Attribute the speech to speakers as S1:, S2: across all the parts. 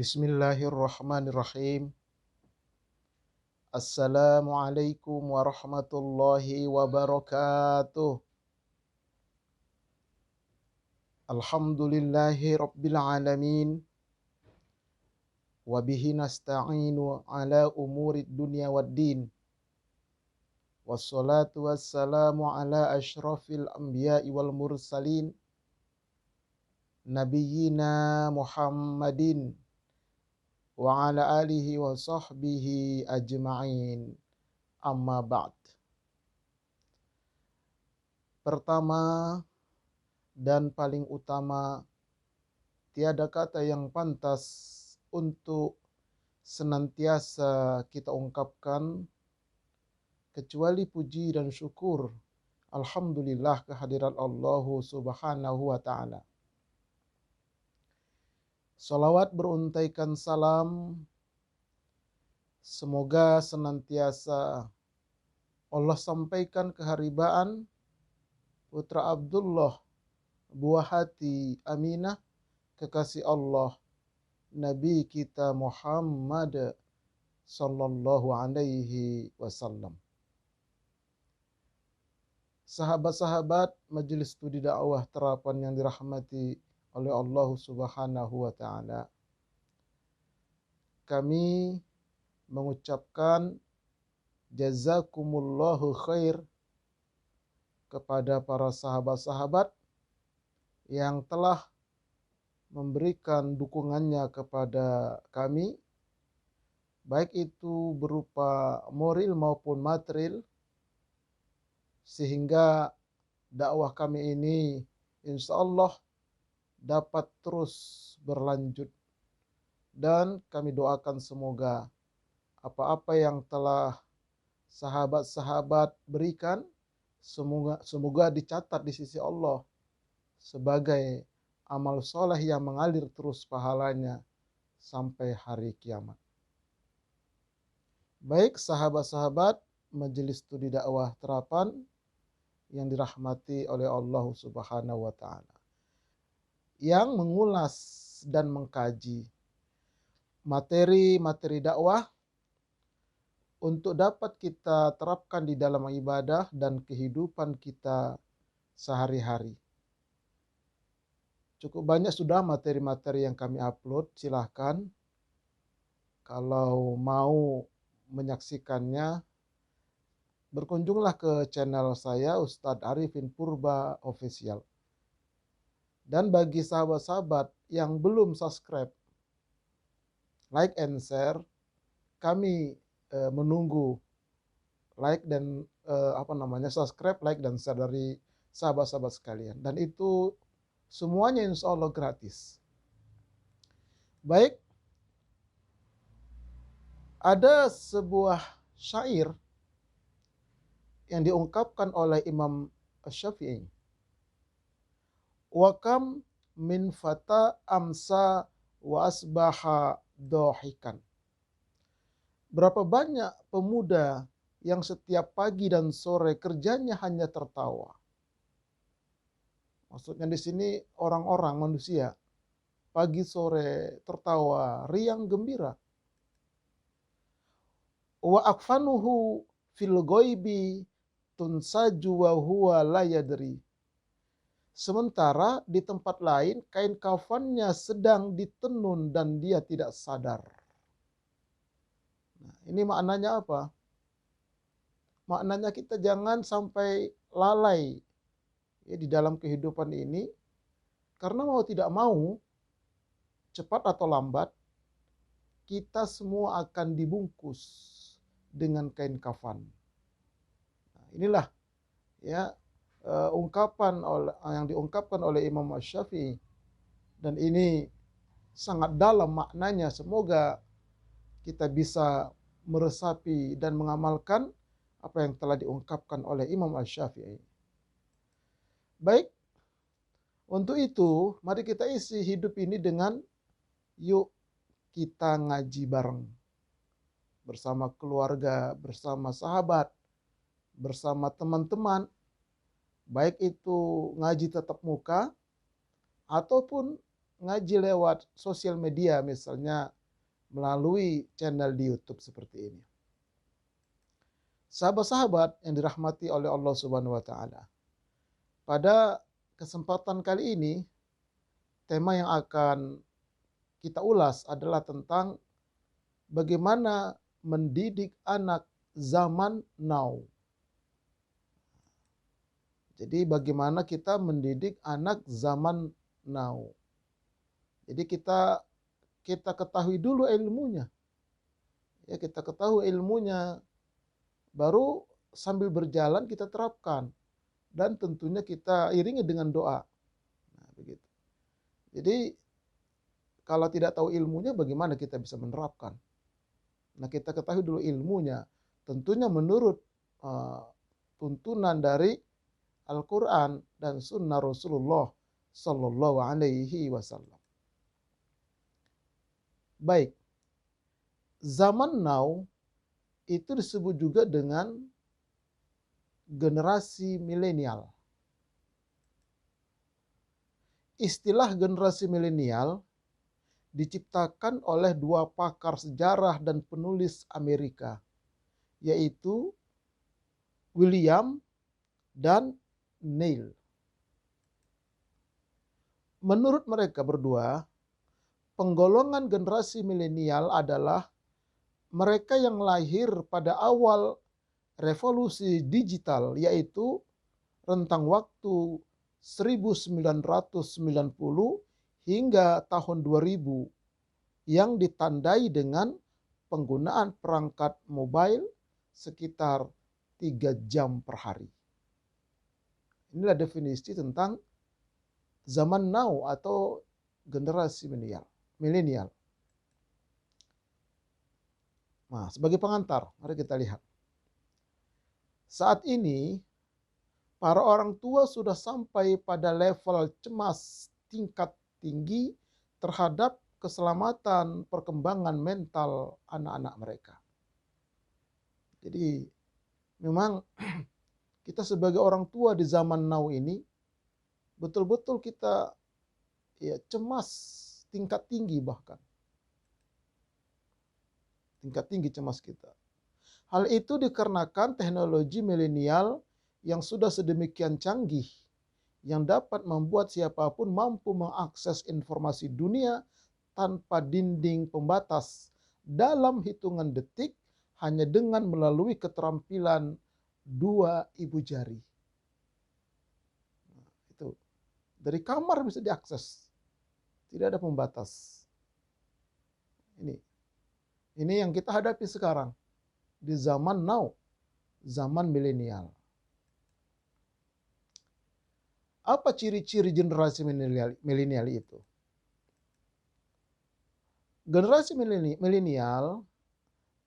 S1: Bismillahirrahmanirrahim. Assalamualaikum warahmatullahi wabarakatuh. Alhamdulillahi rabbil alamin. Wabihi nasta'inu ala umurid dunya waddin. Wassalatu wassalamu ala ashrafil anbiya'i wal mursalin. Nabiyyina Muhammadin wa ala alihi wa sahbihi ajma'in. Amma ba'd. Pertama dan paling utama, tiada kata yang pantas untuk senantiasa kita ungkapkan kecuali puji dan syukur. Alhamdulillah kehadirat Allah subhanahu wa ta'ala. Salawat beruntaikan salam, semoga senantiasa Allah sampaikan keharibaan putra Abdullah, buah hati Aminah, kekasih Allah, Nabi kita Muhammad sallallahu alaihi wasallam. Sahabat-sahabat Majelis Studi Dakwah Terapan yang dirahmati oleh Allah subhanahu wa ta'ala, kami mengucapkan jazakumullahu khair kepada para sahabat-sahabat yang telah memberikan dukungannya kepada kami, baik itu berupa moral maupun material, sehingga dakwah kami ini insya Allah dapat terus berlanjut. Dan kami doakan semoga apa-apa yang telah sahabat-sahabat berikan, semoga dicatat di sisi Allah sebagai amal soleh yang mengalir terus pahalanya sampai hari kiamat. Baik sahabat-sahabat Majelis Studi Dakwah Terapan yang dirahmati oleh Allah subhanahu wa ta'ala, yang mengulas dan mengkaji materi-materi dakwah untuk dapat kita terapkan di dalam ibadah dan kehidupan kita sehari-hari. Cukup banyak sudah materi-materi yang kami upload. Silahkan kalau mau menyaksikannya, berkunjunglah ke channel saya Ustadz Arifin Purba Official. Dan bagi sahabat-sahabat yang belum subscribe, like and share, kami menunggu like dan subscribe, like dan share dari sahabat-sahabat sekalian. Dan itu semuanya insya Allah gratis. Baik, ada sebuah syair yang diungkapkan oleh Imam Asy-Syafi'i. Wa kam min fata amsa wa asbaha dohikan. Berapa banyak pemuda yang setiap pagi dan sore kerjanya hanya tertawa. Maksudnya di sini orang-orang manusia pagi sore tertawa, riang gembira. Wa akfanuhu fil ghaibi tunsaju wa huwa la yadri. Sementara di tempat lain kain kafannya sedang ditenun dan dia tidak sadar. Nah, ini maknanya apa? Maknanya kita jangan sampai lalai ya, di dalam kehidupan ini, karena mau tidak mau, cepat atau lambat, kita semua akan dibungkus dengan kain kafan. Nah, inilah ya yang diungkapkan oleh Imam Asy-Syafi'i, dan ini sangat dalam maknanya. Semoga kita bisa meresapi dan mengamalkan apa yang telah diungkapkan oleh Imam Asy-Syafi'i. Baik, untuk itu mari kita isi hidup ini dengan yuk kita ngaji bareng bersama keluarga, bersama sahabat, bersama teman-teman. Baik itu ngaji tatap muka ataupun ngaji lewat sosial media, misalnya melalui channel di YouTube seperti ini. Sahabat-sahabat yang dirahmati oleh Allah Subhanahu wa taala. Pada kesempatan kali ini, tema yang akan kita ulas adalah tentang bagaimana mendidik anak zaman now. Jadi bagaimana kita mendidik anak zaman now. Jadi kita ketahui dulu ilmunya. Ya, kita ketahui ilmunya, baru sambil berjalan kita terapkan. Dan tentunya kita iringi dengan doa. Nah, begitu. Jadi kalau tidak tahu ilmunya, bagaimana kita bisa menerapkan? Nah, kita ketahui dulu ilmunya. Tentunya menurut tuntunan dari Al-Quran dan Sunnah Rasulullah Sallallahu Alaihi Wasallam. Baik, zaman now itu disebut juga dengan generasi milenial. Istilah generasi milenial diciptakan oleh dua pakar sejarah dan penulis Amerika, yaitu William dan Neil. Menurut mereka berdua, penggolongan generasi milenial adalah mereka yang lahir pada awal revolusi digital, yaitu rentang waktu 1990 hingga tahun 2000 yang ditandai dengan penggunaan perangkat mobile sekitar 3 jam per hari. Inilah definisi tentang zaman now atau generasi milenial. Nah, sebagai pengantar, mari kita lihat. Saat ini, para orang tua sudah sampai pada level cemas tingkat tinggi terhadap keselamatan perkembangan mental anak-anak mereka. Jadi, memang kita sebagai orang tua di zaman now ini, betul-betul kita cemas tingkat tinggi bahkan. Tingkat tinggi cemas kita. Hal itu dikarenakan teknologi milenial yang sudah sedemikian canggih, yang dapat membuat siapapun mampu mengakses informasi dunia tanpa dinding pembatas dalam hitungan detik hanya dengan melalui keterampilan 2 ibu jari. Nah, itu dari kamar bisa diakses, tidak ada pembatas. Ini yang kita hadapi sekarang di zaman now, zaman milenial. Apa ciri-ciri generasi milenial itu? Generasi milenial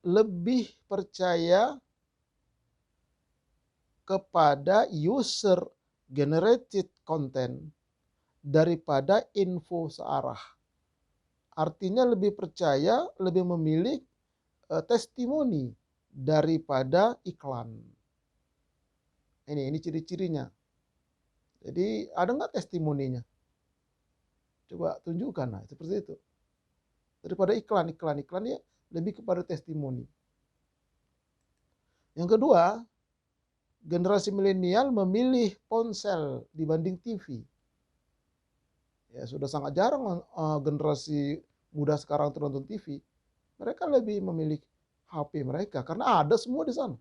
S1: lebih percaya kepada user generated content daripada info searah. Artinya lebih percaya, lebih memilih testimoni daripada iklan. Ini ciri-cirinya. Jadi ada nggak testimoninya? Coba tunjukkan, nah seperti itu. Daripada iklan ya lebih kepada testimoni. Yang kedua, generasi milenial memilih ponsel dibanding TV. Ya sudah sangat jarang generasi muda sekarang nonton TV. Mereka lebih memilih HP mereka karena ada semua di sana.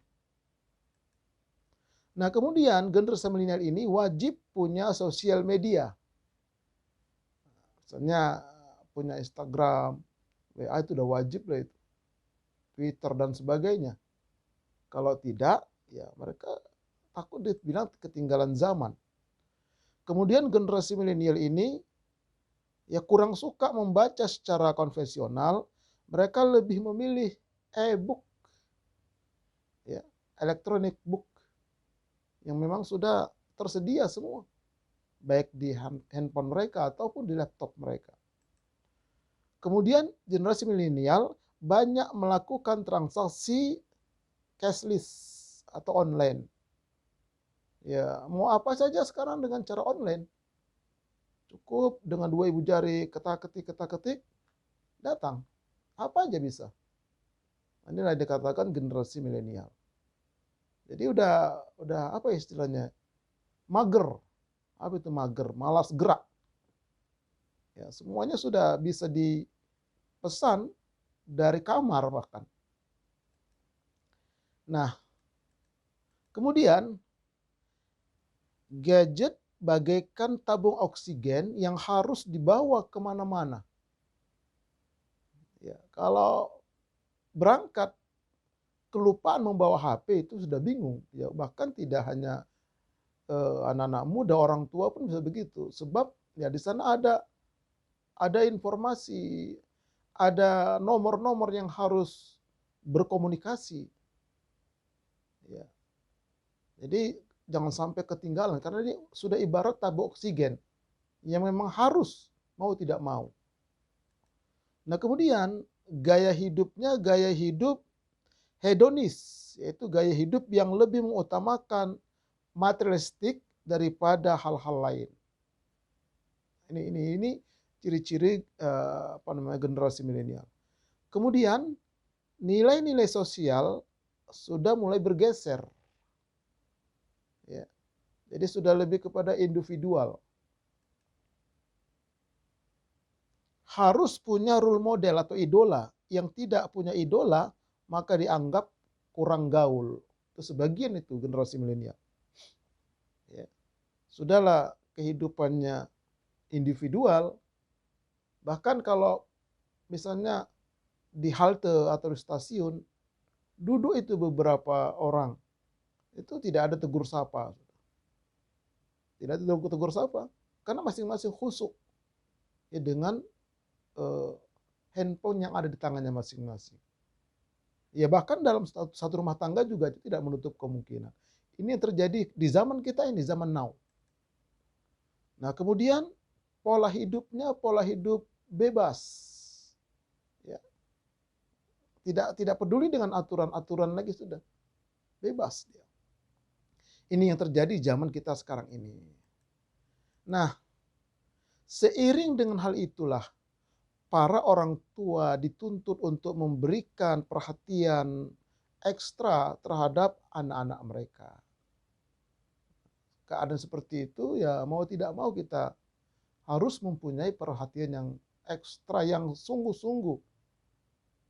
S1: Nah, kemudian generasi milenial ini wajib punya sosial media. Misalnya punya Instagram, WA itu udah wajib lah itu. Twitter dan sebagainya. Kalau tidak, ya mereka takut dibilang ketinggalan zaman. Kemudian generasi milenial ini ya kurang suka membaca secara konvensional, mereka lebih memilih e-book. Ya, electronic book yang memang sudah tersedia semua, baik di handphone mereka ataupun di laptop mereka. Kemudian generasi milenial banyak melakukan transaksi cashless atau online. Ya, mau apa saja sekarang dengan cara online. Cukup dengan 2 ibu jari ketak-ketik, datang. Apa aja bisa. Inilah dikatakan generasi milenial. Jadi udah apa istilahnya? Mager. Apa itu mager? Malas gerak. Ya, semuanya sudah bisa dipesan dari kamar bahkan. Nah, kemudian gadget bagaikan tabung oksigen yang harus dibawa kemana-mana. Ya, kalau berangkat kelupaan membawa HP itu sudah bingung. Ya, bahkan tidak hanya anak-anak muda, orang tua pun bisa begitu. Sebab ya di sana ada informasi, ada nomor-nomor yang harus berkomunikasi. Ya. Jadi jangan sampai ketinggalan karena ini sudah ibarat tabung oksigen yang memang harus mau tidak mau. Nah, kemudian gaya hidupnya gaya hidup hedonis, yaitu gaya hidup yang lebih mengutamakan materialistik daripada hal-hal lain. Ini ciri-ciri generasi milenial. Kemudian nilai-nilai sosial sudah mulai bergeser. Ya. Jadi sudah lebih kepada individual. Harus punya role model atau idola. Yang tidak punya idola maka dianggap kurang gaul. Itu sebagian itu generasi milenial. Ya. Sudahlah kehidupannya individual. Bahkan kalau misalnya di halte atau di stasiun, duduk itu beberapa orang. Itu tidak ada tegur sapa. Tidak ada tegur sapa. Karena masing-masing khusuk. Ya, dengan handphone yang ada di tangannya masing-masing. Ya bahkan dalam satu rumah tangga juga tidak menutup kemungkinan. Ini yang terjadi di zaman kita ini, zaman now. Nah, kemudian pola hidupnya pola hidup bebas. Ya. Tidak peduli dengan aturan-aturan lagi, sudah. Bebas dia. Ini yang terjadi zaman kita sekarang ini. Nah, seiring dengan hal itulah para orang tua dituntut untuk memberikan perhatian ekstra terhadap anak-anak mereka. Keadaan seperti itu ya mau tidak mau kita harus mempunyai perhatian yang ekstra, yang sungguh-sungguh,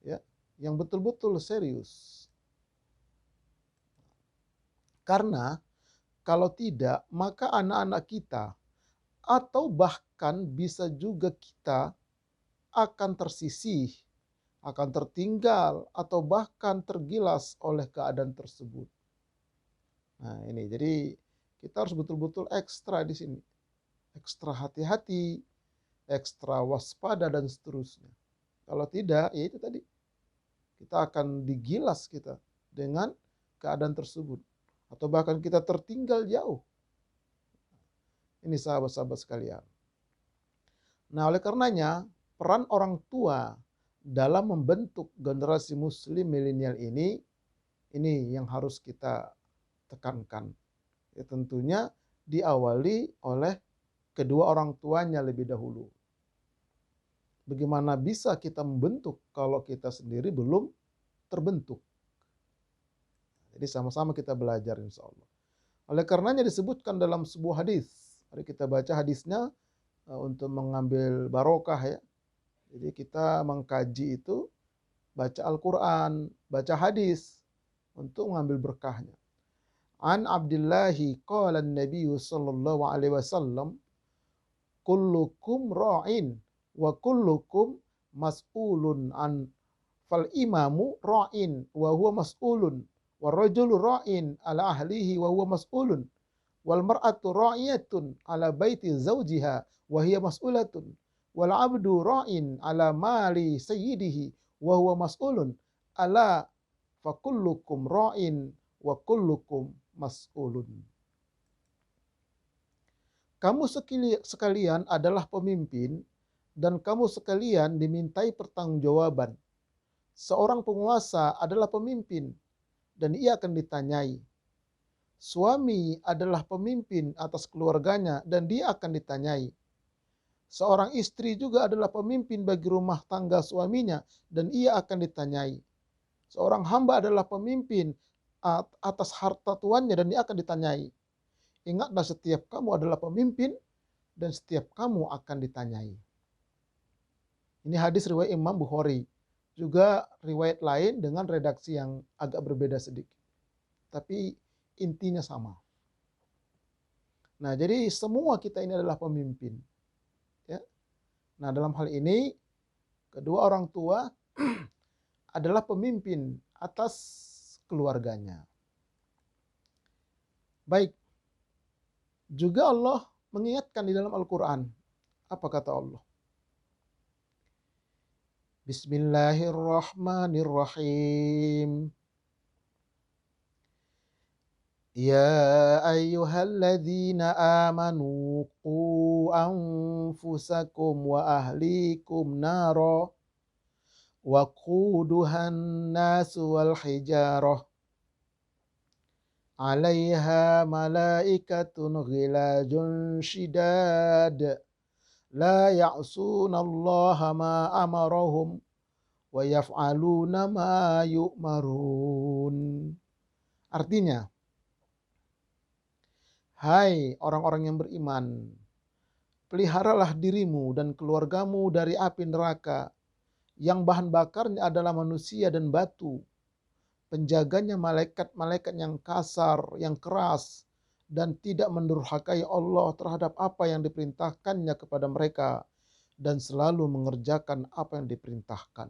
S1: ya, yang betul-betul serius. Karena kalau tidak, maka anak-anak kita atau bahkan bisa juga kita akan tersisih, akan tertinggal, atau bahkan tergilas oleh keadaan tersebut. Nah ini, jadi kita harus betul-betul ekstra di sini. Ekstra hati-hati, ekstra waspada, dan seterusnya. Kalau tidak, ya itu tadi. Kita akan digilas kita dengan keadaan tersebut. Atau bahkan kita tertinggal jauh. Ini sahabat-sahabat sekalian. Nah oleh karenanya, peran orang tua dalam membentuk generasi muslim milenial ini yang harus kita tekankan. Ya, tentunya diawali oleh kedua orang tuanya lebih dahulu. Bagaimana bisa kita membentuk kalau kita sendiri belum terbentuk? Jadi sama-sama kita belajar insya Allah. Oleh karenanya disebutkan dalam sebuah hadis. Mari kita baca hadisnya untuk mengambil barokah ya. Jadi kita mengkaji itu, baca Al-Quran, baca hadis, untuk mengambil berkahnya. An Abdillahi qala an-nabiy sallallahu alaihi wasallam, kullukum ra'in wa kullukum mas'ulun an fal imamu ra'in wa huwa mas'ulun wal rajulu ra'in ala ahlihi wa huwa mas'ulun wal mar'atu ra'iyatun ala baiti zawjiha wa hiya mas'ulatun wal abdu ra'in ala mali sayyidihi wa huwa mas'ulun ala fa kullukum ra'in wa kullukum mas'ulun. Kamu sekalian adalah pemimpin dan kamu sekalian dimintai pertanggungjawaban. Seorang penguasa adalah pemimpin dan ia akan ditanyai. Suami adalah pemimpin atas keluarganya dan dia akan ditanyai. Seorang istri juga adalah pemimpin bagi rumah tangga suaminya dan ia akan ditanyai. Seorang hamba adalah pemimpin atas harta tuannya dan dia akan ditanyai. Ingatlah setiap kamu adalah pemimpin dan setiap kamu akan ditanyai. Ini hadis riwayat Imam Bukhari. Juga riwayat lain dengan redaksi yang agak berbeda sedikit. Tapi intinya sama. Nah, jadi semua kita ini adalah pemimpin. Ya. Nah, dalam hal ini kedua orang tua adalah pemimpin atas keluarganya. Baik. Juga Allah mengingatkan di dalam Al-Quran. Apa kata Allah? Bismillahirrahmanirrahim. Ya ayyuhalladzina amanu qu anfusakum wa ahlikum nara wa quduhan nasu wal hijarah 'alaiha malaikatun ghilazun shidad la ya'sunallaha ma amarahum wa yaf'aluna ma yu'marun. Artinya, hai orang-orang yang beriman, peliharalah dirimu dan keluargamu dari api neraka yang bahan bakarnya adalah manusia dan batu. Penjaganya malaikat-malaikat yang kasar, yang keras, dan tidak mendurhakai Allah terhadap apa yang diperintahkannya kepada mereka, dan selalu mengerjakan apa yang diperintahkan.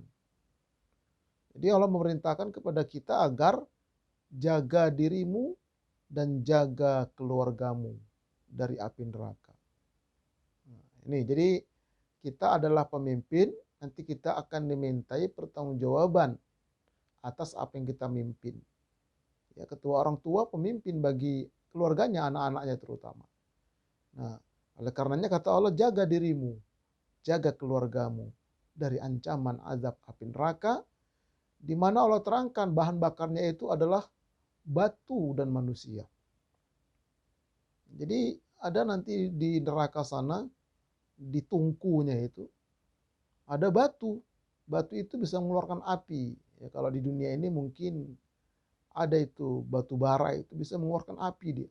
S1: Jadi Allah memerintahkan kepada kita agar jaga dirimu dan jaga keluargamu dari api neraka. Nah, ini jadi kita adalah pemimpin, nanti kita akan dimintai pertanggungjawaban atas apa yang kita mimpin. Ya, ketua orang tua pemimpin bagi keluarganya, anak-anaknya terutama. Nah, oleh karenanya kata Allah, jaga dirimu, jaga keluargamu dari ancaman azab api neraka, di mana Allah terangkan bahan bakarnya itu adalah batu dan manusia. Jadi ada nanti di neraka sana, di tungkunya itu, ada batu. Batu itu bisa mengeluarkan api. Ya, kalau di dunia ini mungkin ada itu batu bara itu bisa mengeluarkan api dia.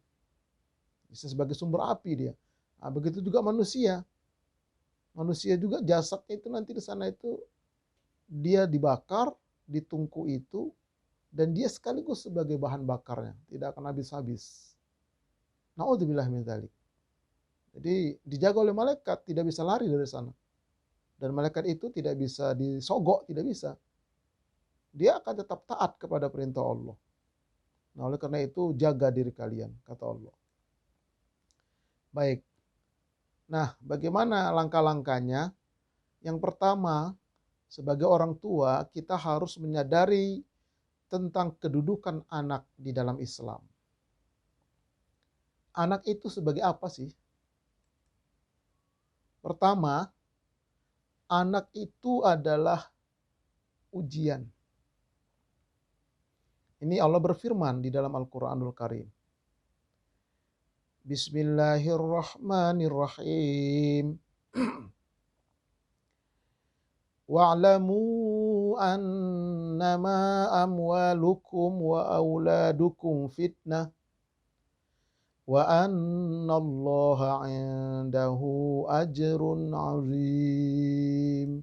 S1: Bisa sebagai sumber api dia. Nah, begitu juga manusia. Manusia juga jasadnya itu nanti di sana itu dia dibakar di tungku itu dan dia sekaligus sebagai bahan bakarnya, tidak akan habis-habis. Na'udzubillah min dzalik. Jadi dijaga oleh malaikat, tidak bisa lari dari sana. Dan malaikat itu tidak bisa disogok, tidak bisa. Dia akan tetap taat kepada perintah Allah. Nah, oleh karena itu jaga diri kalian, kata Allah. Baik. Nah, bagaimana langkah-langkahnya? Yang pertama, sebagai orang tua, kita harus menyadari tentang kedudukan anak di dalam Islam. Anak itu sebagai apa sih? Pertama, anak itu adalah ujian. Ini Allah berfirman di dalam Al-Quranul Karim. Bismillahirrahmanirrahim. Wa'lamu annama amwalukum wa auladukum fitnah wa annallaha 'indahu ajrun 'azim.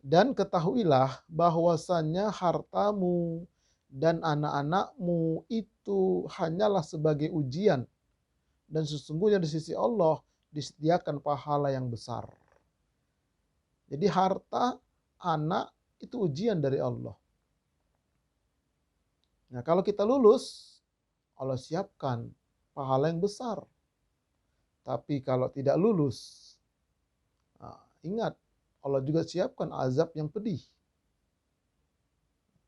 S1: Dan ketahuilah bahwasannya hartamu dan anak-anakmu itu hanyalah sebagai ujian. Dan sesungguhnya di sisi Allah disediakan pahala yang besar. Jadi harta, anak itu ujian dari Allah. Nah, kalau kita lulus, Allah siapkan pahala yang besar. Tapi kalau tidak lulus, ingat, Allah juga siapkan azab yang pedih.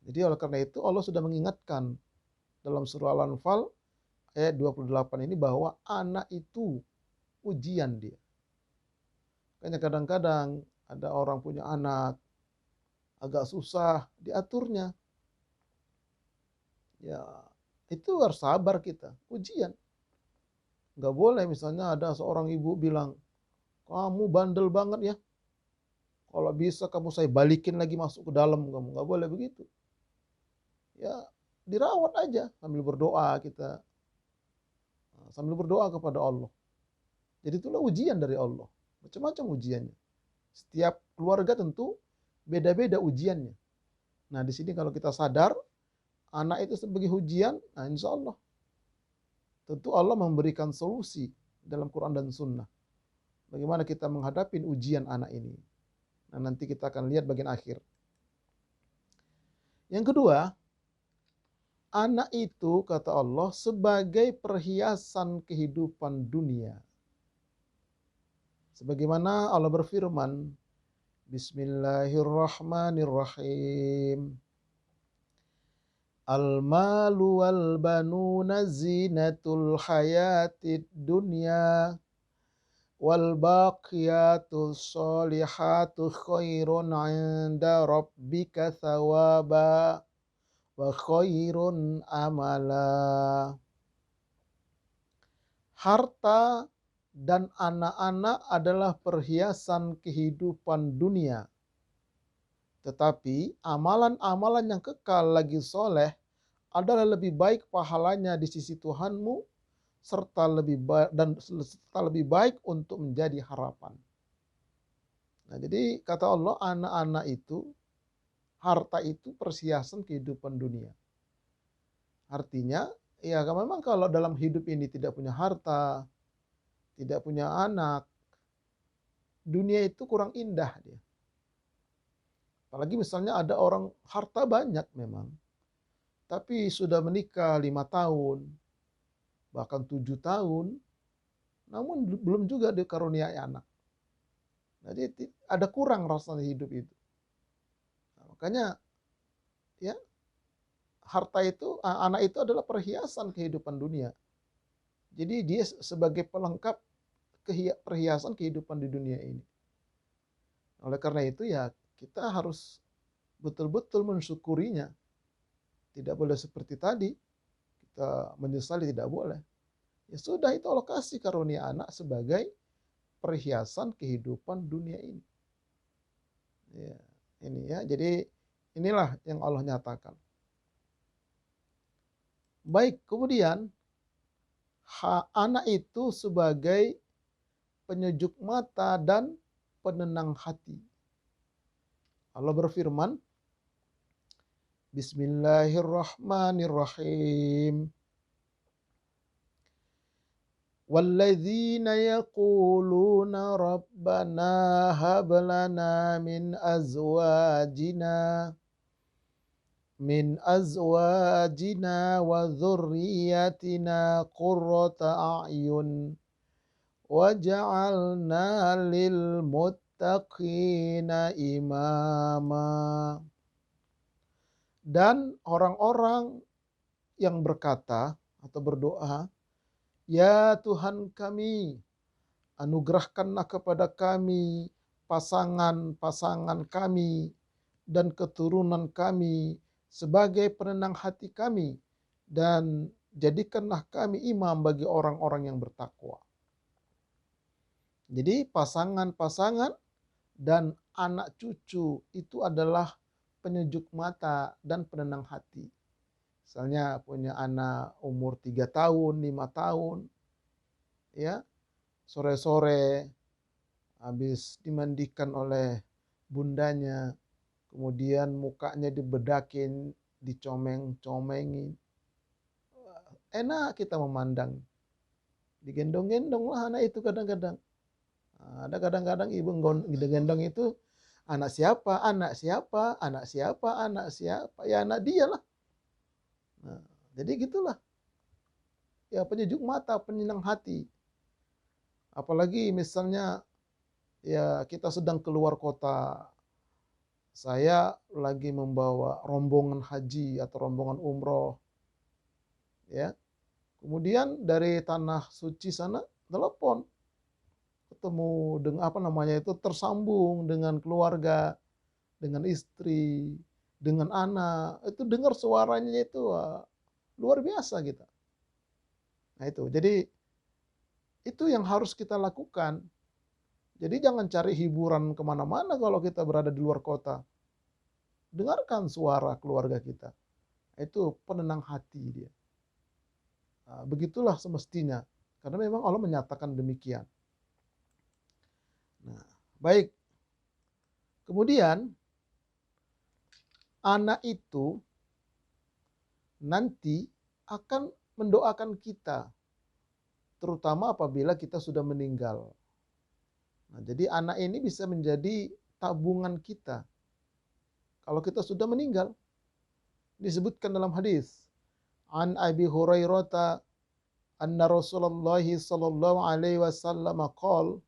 S1: Jadi oleh karena itu Allah sudah mengingatkan dalam surah Al-Anfal ayat 28 ini bahwa anak itu ujian dia. Makanya kadang-kadang ada orang punya anak agak susah diaturnya. Ya, itu harus sabar kita, ujian. Nggak boleh misalnya ada seorang ibu bilang, kamu bandel banget ya. Kalau bisa kamu saya balikin lagi masuk ke dalam kamu. Nggak boleh begitu. Ya dirawat aja sambil berdoa kita. Sambil berdoa kepada Allah. Jadi itulah ujian dari Allah. Macam-macam ujiannya. Setiap keluarga tentu beda-beda ujiannya. Nah di sini kalau kita sadar anak itu sebagai ujian, nah insya Allah tentu Allah memberikan solusi dalam Quran dan Sunnah. Bagaimana kita menghadapi ujian anak ini. Nah nanti kita akan lihat bagian akhir. Yang kedua, anak itu kata Allah sebagai perhiasan kehidupan dunia. Sebagaimana Allah berfirman, Bismillahirrahmanirrahim. Al-malu wal banuna zinatul hayatid dunya wal baqiyatus solihatu khairun 'inda rabbika thawaba wa khairun amala. Harta dan anak-anak adalah perhiasan kehidupan dunia. Tetapi amalan-amalan yang kekal lagi soleh adalah lebih baik pahalanya di sisi Tuhanmu serta lebih baik untuk menjadi harapan. Nah, jadi kata Allah anak-anak itu harta itu perhiasan kehidupan dunia. Artinya ya memang kalau dalam hidup ini tidak punya harta, tidak punya anak, dunia itu kurang indah dia. Apalagi misalnya ada orang harta banyak memang, tapi sudah menikah 5 tahun, bahkan 7 tahun, namun belum juga dikaruniai anak. Jadi ada kurang rasanya hidup itu. Nah, makanya ya harta itu, anak itu adalah perhiasan kehidupan dunia. Jadi dia sebagai pelengkap perhiasan kehidupan di dunia ini. Oleh karena itu ya kita harus betul-betul mensyukurinya. Tidak boleh seperti tadi, kita menyesali tidak boleh. Ya sudah itu Allah kasih karunia anak sebagai perhiasan kehidupan dunia ini. Ya, ini ya, jadi inilah yang Allah nyatakan. Baik, kemudian anak itu sebagai penyejuk mata dan penenang hati. Allah berfirman, Bismillahirrahmanirrahim. Walladzina yaquluna rabbana hab lana min azwajina wa dzurriyyatina qurrata a'yun waj'alna lil muttaqina imama. Dan orang-orang yang berkata atau berdoa, ya Tuhan kami, anugerahkanlah kepada kami pasangan-pasangan kami dan keturunan kami sebagai penenang hati kami, dan jadikanlah kami imam bagi orang-orang yang bertakwa. Jadi pasangan-pasangan dan anak cucu itu adalah penyejuk mata dan penenang hati. Misalnya punya anak umur 3 tahun, 5 tahun, ya, sore-sore habis dimandikan oleh bundanya, kemudian mukanya dibedakin, dicomeng-comengin. Enak kita memandang. Digendong-gendong lah anak itu kadang-kadang. Ada kadang-kadang ibu gendong itu anak siapa, anak siapa, anak siapa, anak siapa, ya anak dia lah. Nah, jadi gitulah. Ya penyejuk mata, penyenang hati. Apalagi misalnya ya kita sedang keluar kota. Saya lagi membawa rombongan haji atau rombongan umroh. Ya. Kemudian dari tanah suci sana telepon. Ketemu dengan tersambung dengan keluarga, dengan istri, dengan anak, itu dengar suaranya itu luar biasa kita. Nah itu, jadi itu yang harus kita lakukan. Jadi jangan cari hiburan kemana-mana kalau kita berada di luar kota. Dengarkan suara keluarga kita. Itu penenang hati dia. Nah, begitulah semestinya. Karena memang Allah menyatakan demikian. Nah, baik. Kemudian, anak itu nanti akan mendoakan kita. Terutama apabila kita sudah meninggal. Nah, jadi anak ini bisa menjadi tabungan kita. Kalau kita sudah meninggal. Disebutkan dalam hadis. An Abi Hurairah anna Rasulullah sallallahu alaihi wasallam qala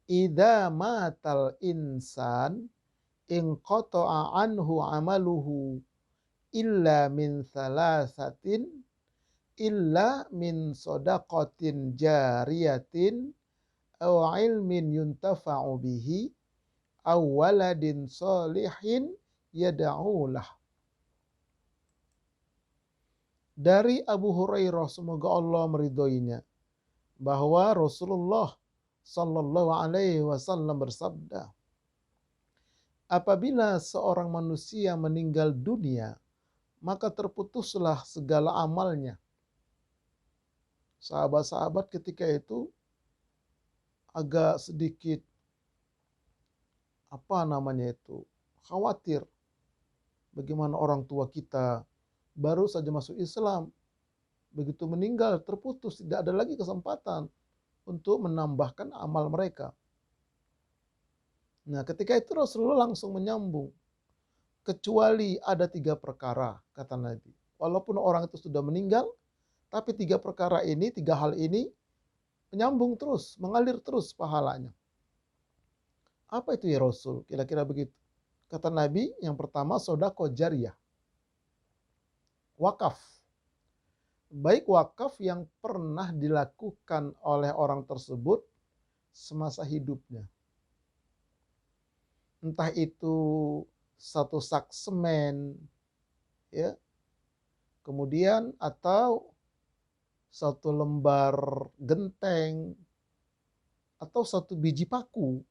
S1: idza matal insan inqata'a anhu amaluhu illa min thalathatin illa min shadaqatin jariyatin aw ilmin yuntafa'u bihi aw waladin shalihin yad'u lah. Dari Abu Hurairah, semoga Allah meridhoinya, bahwa Rasulullah sallallahu alaihi wasallam bersabda, apabila seorang manusia meninggal dunia, maka terputuslah segala amalnya. Sahabat-sahabat ketika itu agak sedikit khawatir. Bagaimana orang tua kita baru saja masuk Islam, begitu meninggal terputus, tidak ada lagi kesempatan untuk menambahkan amal mereka. Nah, ketika itu Rasulullah langsung menyambung, kecuali ada 3 perkara, kata Nabi. Walaupun orang itu sudah meninggal, tapi 3 perkara ini, 3 hal ini menyambung terus, mengalir terus pahalanya. Apa itu ya Rasul? Kira-kira begitu. Kata Nabi, yang pertama sodaqah jariyah. Wakaf. Baik wakaf yang pernah dilakukan oleh orang tersebut semasa hidupnya. Entah itu satu sak semen, ya, kemudian atau satu lembar genteng, atau satu biji paku.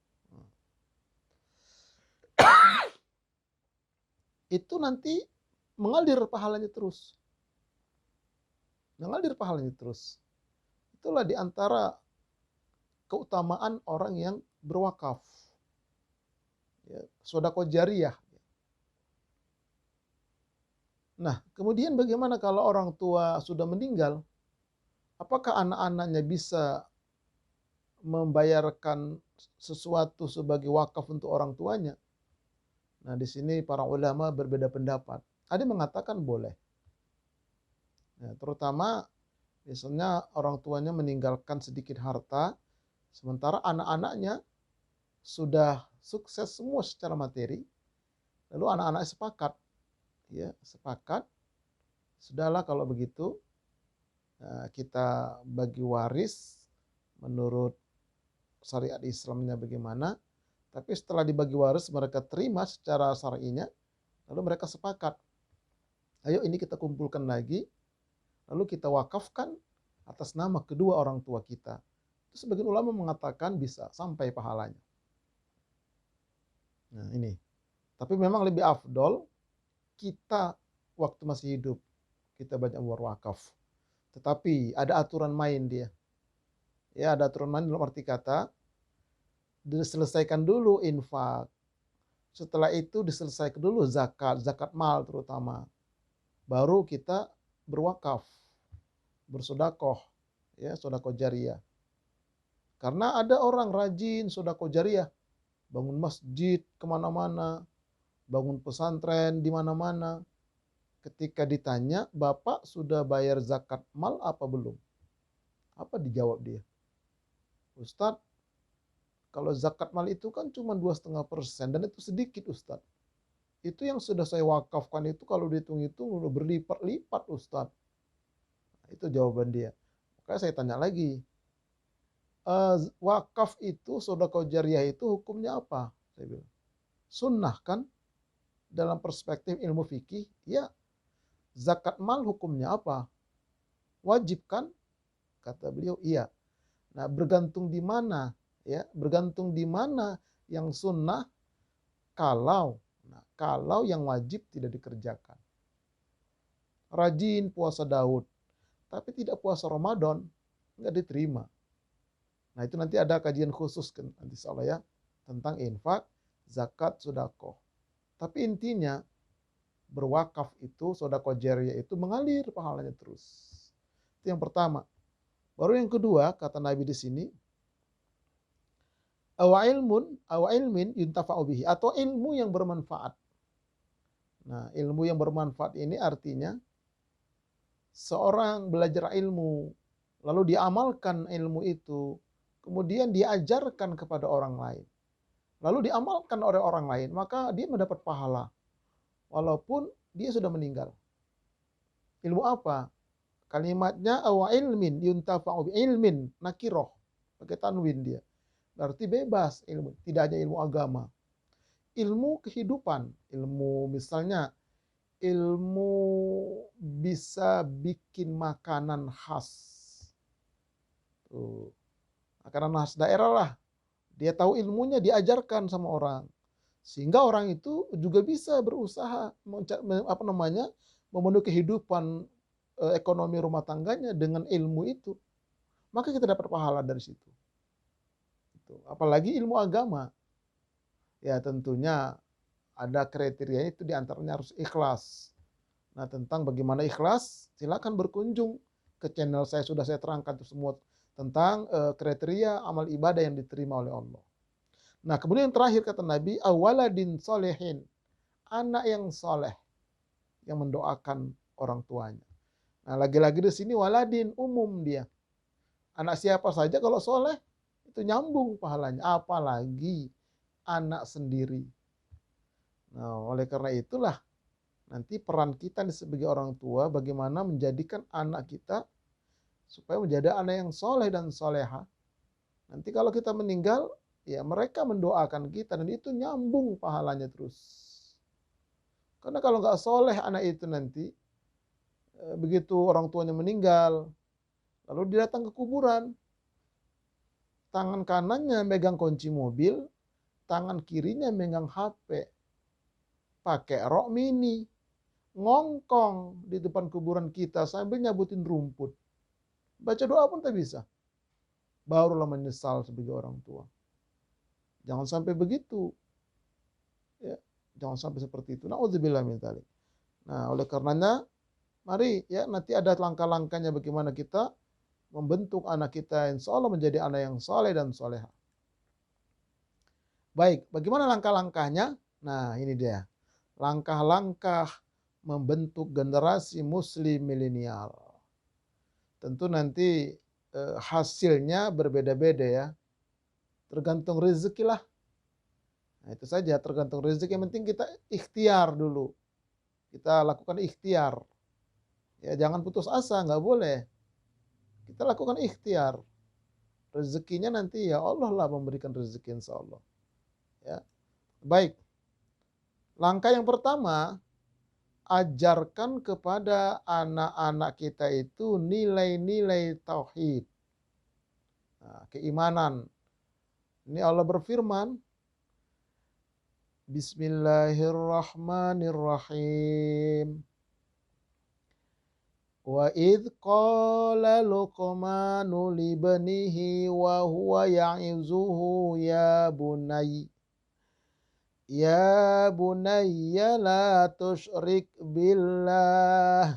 S1: Itu nanti mengalir pahalanya terus. Mengalir pahalanya terus. Itulah diantara keutamaan orang yang berwakaf. Ya, sedekah jariyah. Nah, kemudian bagaimana kalau orang tua sudah meninggal? Apakah anak-anaknya bisa membayarkan sesuatu sebagai wakaf untuk orang tuanya? Nah, di sini para ulama berbeda pendapat. Ada yang mengatakan boleh. Ya, terutama misalnya orang tuanya meninggalkan sedikit harta, sementara anak-anaknya sudah sukses semua secara materi, lalu anak-anak sepakat, ya sepakat, sudahlah kalau begitu kita bagi waris menurut syariat Islamnya bagaimana. Tapi setelah dibagi waris mereka terima secara syar'inya, lalu mereka sepakat, ayo ini kita kumpulkan lagi, lalu kita wakafkan atas nama kedua orang tua kita. Itu sebagian ulama mengatakan bisa sampai pahalanya. Nah ini. Tapi memang lebih afdol kita waktu masih hidup kita banyak berwakaf. Tetapi ada aturan main dia. Ya, ada aturan main dalam arti kata diselesaikan dulu infak. Setelah itu diselesaikan dulu zakat mal terutama. Baru kita berwakaf, bersedekah, ya, sedekah jariyah. Karena ada orang rajin sedekah jariyah, bangun masjid kemana-mana, bangun pesantren di mana-mana. Ketika ditanya, Bapak sudah bayar zakat mal apa belum? Apa dijawab dia? Ustadz, kalau zakat mal itu kan cuma 2,5% dan itu sedikit Ustadz. Itu yang sudah saya wakafkan itu kalau dihitung-hitung udah berlipat-lipat Ustadz. Itu jawaban dia. Makanya saya tanya lagi, wakaf itu, sedekah jariyah itu hukumnya apa? Saya bilang, sunnah kan? Dalam perspektif ilmu fikih, ya. Zakat mal hukumnya apa? Wajib kan? Kata beliau, iya. Nah, bergantung di mana Ya, bergantung di mana yang sunnah, kalau yang wajib tidak dikerjakan. Rajin puasa Daud, tapi tidak puasa Ramadan, nggak diterima. Nah, itu nanti ada kajian khusus kan nanti insyaallah ya tentang infak, zakat, sedekah. Tapi intinya berwakaf itu, sedekah jariyah itu mengalir pahalanya terus. Itu yang pertama. Baru yang kedua kata Nabi di sini, aw ilmin yuntafa'u bihi, atau ilmu yang bermanfaat. Nah, ilmu yang bermanfaat ini artinya seorang belajar ilmu, lalu diamalkan ilmu itu, kemudian diajarkan kepada orang lain, lalu diamalkan oleh orang lain, maka dia mendapat pahala, walaupun dia sudah meninggal. Ilmu apa? Kalimatnya awa ilmin yuntafa'u bi, ilmin nakiroh, pakai tanwin dia. Berarti bebas ilmu, tidak hanya ilmu agama. Ilmu kehidupan, ilmu misalnya ilmu bisa bikin makanan khas. Tuh. Makanan khas daerah lah. Dia tahu ilmunya, diajarkan sama orang. Sehingga orang itu juga bisa berusaha memenuhi kehidupan ekonomi rumah tangganya dengan ilmu itu. Maka kita dapat pahala dari situ. Apalagi ilmu agama. Ya tentunya ada kriteria itu, diantaranya harus ikhlas. Nah, tentang bagaimana ikhlas, silakan berkunjung ke channel saya, sudah saya terangkan itu semua tentang kriteria amal ibadah yang diterima oleh Allah. Nah, kemudian yang terakhir kata Nabi, awaladin solehin, anak yang soleh yang mendoakan orang tuanya. Nah, lagi-lagi di sini waladin umum dia. Anak siapa saja kalau soleh itu nyambung pahalanya, apalagi anak sendiri. Nah, oleh karena itulah nanti peran kita sebagai orang tua bagaimana menjadikan anak kita supaya menjadi anak yang soleh dan soleha. Nanti kalau kita meninggal, ya mereka mendoakan kita dan itu nyambung pahalanya terus. Karena kalau nggak soleh anak itu nanti, begitu orang tuanya meninggal, lalu dia datang ke kuburan, tangan kanannya megang kunci mobil, tangan kirinya megang HP, pakai rok mini, ngongkong di depan kuburan kita sambil nyabutin rumput. Baca doa pun tak bisa. Barulah menyesal sebagai orang tua. Jangan sampai begitu. Ya, jangan sampai seperti itu. Nauzubillah min dzalik. Nah, oleh karenanya mari ya nanti ada langkah-langkahnya bagaimana kita membentuk anak kita insya Allah menjadi anak yang soleh dan soleha. Baik, bagaimana langkah-langkahnya? Nah, ini dia. Langkah-langkah membentuk generasi muslim milenial. Tentu nanti hasilnya berbeda-beda ya. Tergantung rezeki lah. Nah, itu saja, tergantung rezeki. Yang penting kita ikhtiar dulu. Kita lakukan ikhtiar. Ya, jangan putus asa, nggak boleh. Kita lakukan ikhtiar. Rezekinya nanti ya Allah lah memberikan rezeki insya Allah. Ya. Baik. Langkah yang pertama, ajarkan kepada anak-anak kita itu nilai-nilai tauhid. Nah, keimanan. Ini Allah berfirman, Bismillahirrahmanirrahim. Wa idh qala Luqmanu libnihi wa huwa ya'izuhu ya bunayya la tusyrik billah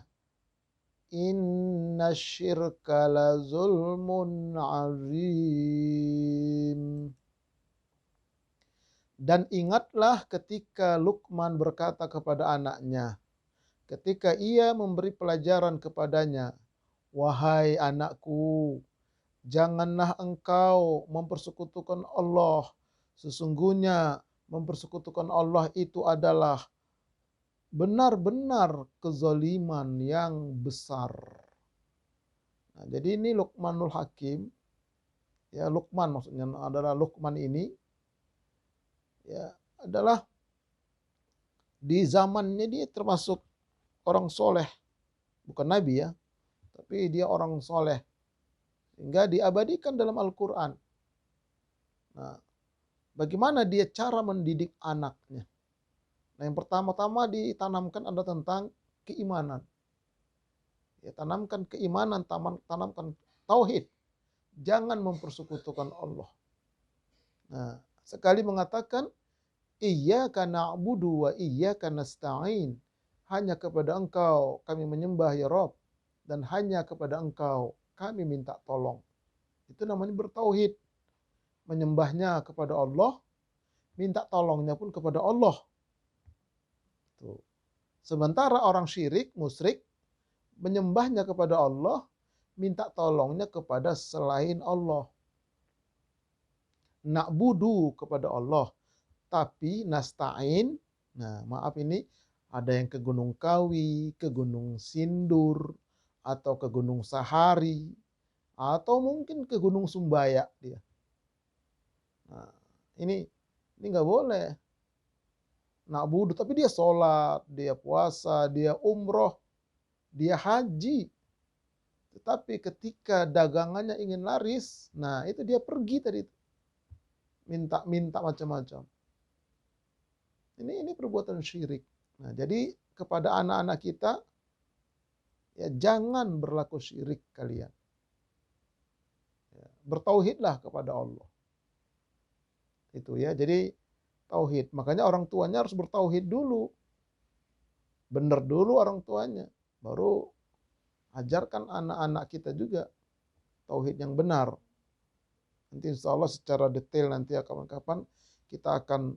S1: inna syirka la zulmun azim. Dan ingatlah ketika Luqman berkata kepada anaknya, ketika ia memberi pelajaran kepadanya, wahai anakku, janganlah engkau mempersekutukan Allah. Sesungguhnya mempersekutukan Allah itu adalah benar-benar kezaliman yang besar. Nah, jadi ini Luqmanul Hakim. Ya, Luqman maksudnya adalah Luqman ini ya adalah di zamannya dia termasuk orang soleh, bukan nabi ya, tapi dia orang soleh, sehingga diabadikan dalam Al-Quran. Nah, bagaimana dia cara mendidik anaknya? Nah, yang pertama-tama ditanamkan adalah tentang keimanan. Ya, tanamkan keimanan, tanamkan tauhid. Jangan mempersekutukan Allah. Nah, sekali mengatakan iyyaka na'budu wa iyyaka nasta'in. Hanya kepada Engkau kami menyembah ya Rabb, dan hanya kepada Engkau kami minta tolong. Itu namanya bertauhid. Menyembahnya kepada Allah, minta tolongnya pun kepada Allah. Tuh. Sementara orang syirik, musyrik, menyembahnya kepada Allah, minta tolongnya kepada selain Allah. Na'budu kepada Allah, tapi nasta'in, nah maaf ini ada yang ke Gunung Kawi, ke Gunung Sindur, atau ke Gunung Sahari, atau mungkin ke Gunung Sumbaya dia. Nah, ini nggak boleh. Na'budu, tapi dia sholat, dia puasa, dia umroh, dia haji. Tetapi ketika dagangannya ingin laris, nah itu dia pergi tadi, minta-minta macam-macam. Ini perbuatan syirik. Nah, jadi kepada anak-anak kita, ya jangan berlaku syirik kalian. Ya, bertauhidlah kepada Allah. Itu ya, jadi tauhid. Makanya orang tuanya harus bertauhid dulu. Benar dulu orang tuanya. Baru ajarkan anak-anak kita juga tauhid yang benar. Nanti insya Allah secara detail nanti kapan-kapan kita akan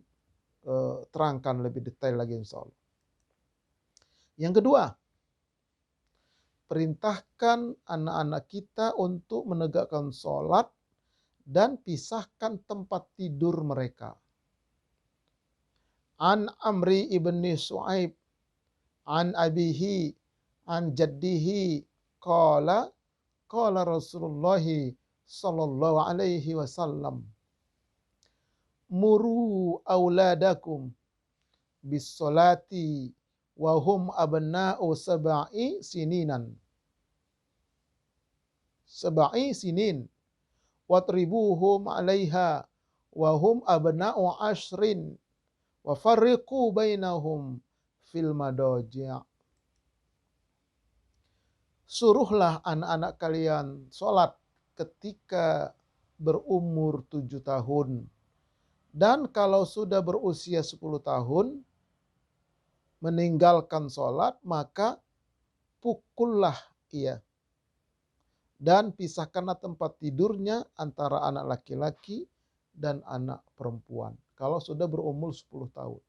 S1: terangkan lebih detail lagi insya Allah. Yang kedua, perintahkan anak-anak kita untuk menegakkan sholat dan pisahkan tempat tidur mereka. An Amri ibni Su'aib, an abihi, an jaddihi, qala Rasulullah sallallahu alaihi wasallam, muru auladakum bis salati wa hum abna'u sab'i sinin watribuhum 'alaiha wa hum abna'u 'ashrin wa farriqu bainahum fil madaji'. Suruhlah anak-anak kalian sholat ketika berumur 7 tahun. Dan kalau sudah berusia 10 tahun, meninggalkan sholat, maka pukullah ia. Dan pisahkanlah tempat tidurnya antara anak laki-laki dan anak perempuan. Kalau sudah berumur 10 tahun.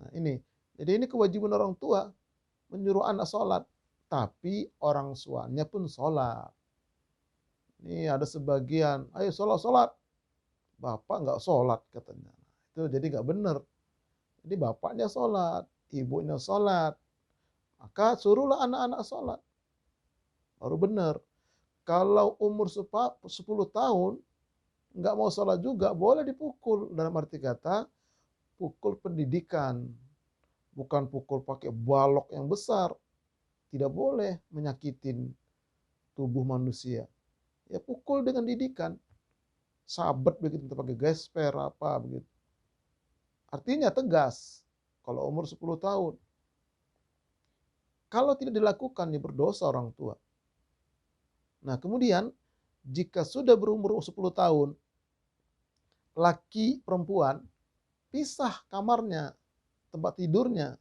S1: Nah ini, jadi ini kewajiban orang tua, menyuruh anak sholat. Tapi orang tuanya pun sholat. Ini ada sebagian, ayo sholat. Bapak nggak sholat katanya. Itu jadi nggak benar. Jadi bapaknya sholat, ibunya sholat. Maka suruhlah anak-anak sholat. Baru benar. Kalau umur 10 tahun, nggak mau sholat juga, boleh dipukul. Dalam arti kata, pukul pendidikan. Bukan pukul pakai balok yang besar. Tidak boleh menyakitin tubuh manusia. Ya pukul dengan didikan. Sabet begitu, pakai gesper apa begitu. Artinya tegas. Kalau umur 10 tahun. Kalau tidak dilakukan, ya berdosa orang tua. Nah kemudian, jika sudah berumur 10 tahun, laki perempuan, pisah kamarnya, tempat tidurnya.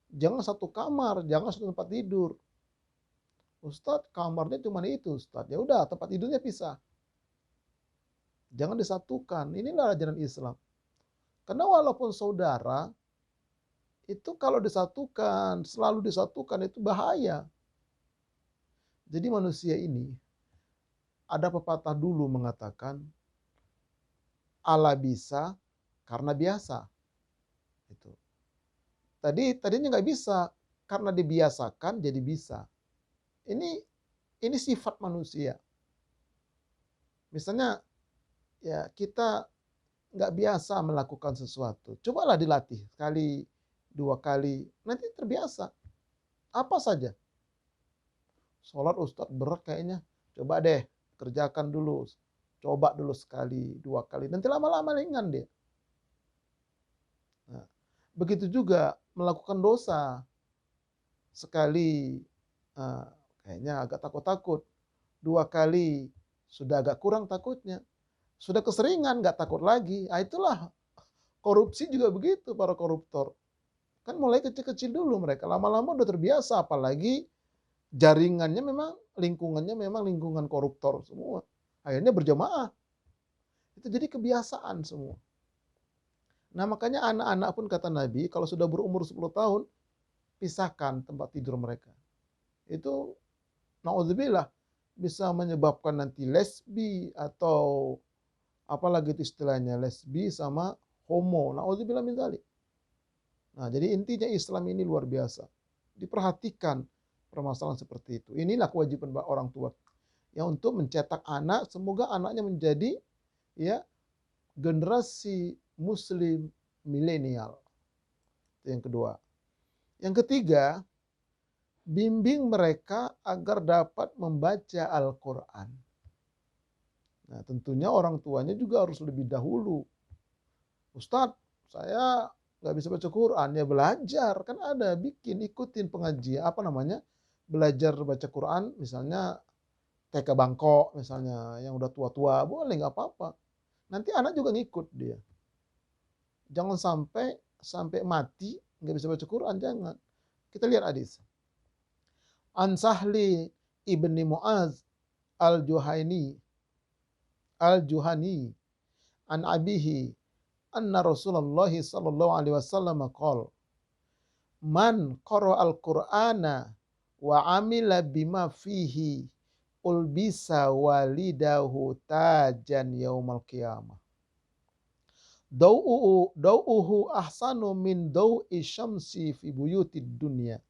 S1: Jangan satu kamar, jangan satu tempat tidur. Ustadz, kamarnya cuma itu, Ustadz. Ya udah, tempat tidurnya pisah. Jangan disatukan. Inilah ajaran Islam. Karena walaupun saudara, itu kalau disatukan, selalu disatukan, itu bahaya. Jadi manusia ini, ada pepatah dulu mengatakan, Allah bisa karena biasa. Itu. Tadinya nggak bisa, karena dibiasakan jadi bisa. Ini sifat manusia. Misalnya, ya kita nggak biasa melakukan sesuatu. Cobalah dilatih sekali, 2 kali, nanti terbiasa. Apa saja. Sholat Ustadz berat kayaknya. Coba deh, kerjakan dulu. Coba dulu sekali, 2 kali, nanti lama-lama ringan dia. Nah, begitu juga melakukan dosa. Sekali, kayaknya agak takut-takut. 2 kali, sudah agak kurang takutnya. Sudah keseringan, nggak takut lagi. Itulah korupsi juga begitu, para koruptor. Kan mulai kecil-kecil dulu mereka, lama-lama udah terbiasa, apalagi jaringannya memang, lingkungannya memang lingkungan koruptor semua. Akhirnya berjamaah. Itu jadi kebiasaan semua. Nah makanya anak-anak pun kata Nabi, kalau sudah berumur 10 tahun, pisahkan tempat tidur mereka. Itu naudzubillah bisa menyebabkan nanti lesbi atau apalagi itu istilahnya, lesbi sama homo. Naudzubillah min dzalik. Nah, jadi intinya Islam ini luar biasa. Diperhatikan permasalahan seperti itu. Inilah kewajiban orang tua ya untuk mencetak anak, semoga anaknya menjadi ya generasi muslim milenial. Itu yang kedua. Yang ketiga, bimbing mereka agar dapat membaca Al-Quran. Nah, tentunya orang tuanya juga harus lebih dahulu. Ustadz, saya nggak bisa baca Quran, ya belajar. Kan ada, ikutin pengajian, belajar baca Quran, misalnya TK Bangkok, misalnya, yang udah tua-tua, boleh, nggak apa-apa. Nanti anak juga ngikut dia. Jangan sampai mati, nggak bisa baca Quran, jangan. Kita lihat hadis. An Sahli ibni Mu'az al-Juhani an abihi anna Rasulullah sallallahu alaihi wasallam qala man qara al-Qur'ana wa amila bima fihi ulbisa walidahu tajan yaumal qiyamah dau'uhu ahsanu min dau'i syamsi fi buyutid dunya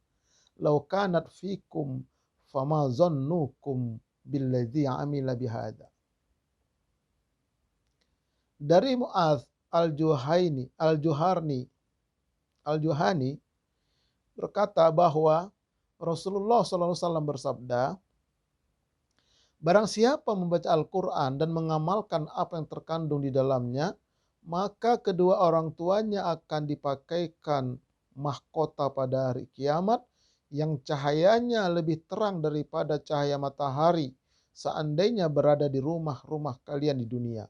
S1: law kanat fikum fama zannukum billadzi amila bihada. Dari Mu'adz al-Juhani berkata bahwa Rasulullah SAW bersabda, barang siapa membaca Al-Quran dan mengamalkan apa yang terkandung di dalamnya, maka kedua orang tuanya akan dipakaikan mahkota pada hari kiamat yang cahayanya lebih terang daripada cahaya matahari seandainya berada di rumah-rumah kalian di dunia.